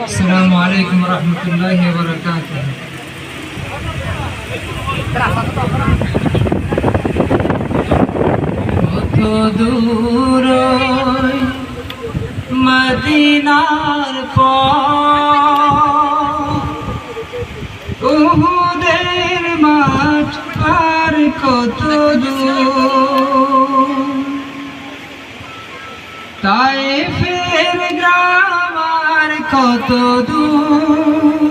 আসসালামু আলাইকুম রহমতুল্লাহি ওয়া বারাকাতুহু। কত দূর মদিনার পথ, উহুদের মাঠ আর কত দূর, তায়েফের গ্রাম আর কত দূর,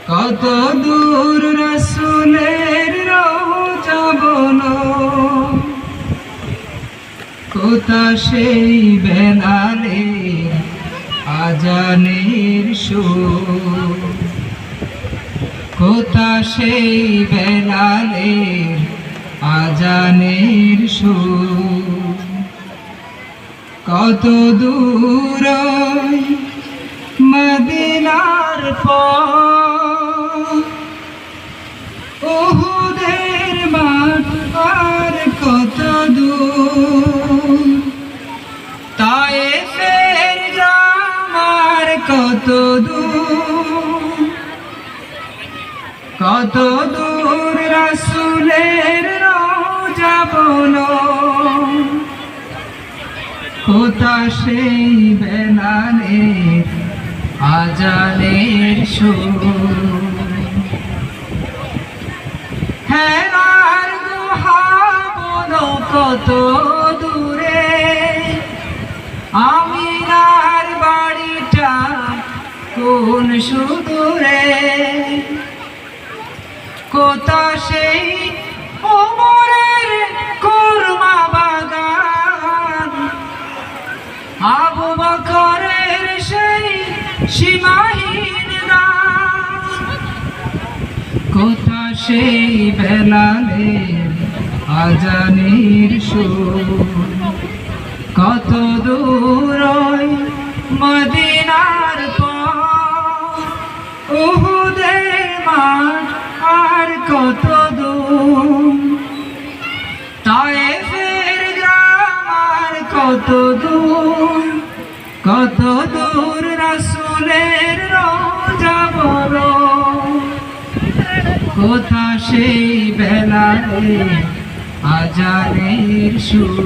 কত দূর রাসূলের রওজা বনম, কোথা সেই বেলালের আজানের সুর, কোথা সেই বেলালের আজানের সুর। কত দূর মদিনার পথ, উহুদের মাঠ আর কত দূর, তায়েফের গ্রাম আর কত দূর, কত দূর রাসূলের রওজা বনম, কোথা সেই বেলালের আজানের সুর। হেরার গুহা বলো কত দূরে, আমিনার বাড়িটা কোন সুদূরে, কোথা সেই ওমরের কুরমা বাগান, আবু বকরের সেই সীমাহীন দান, কোথা সেই বেলালের আজানের সুর। কত দূর মদিনার পথ, উহুদের মাঠ আর কত দূর, তায়েফের গ্রাম আর কত দূর, কত দূর রাসূলের রওজা বনম, কোথা সেই বেলালের আজানের সুর।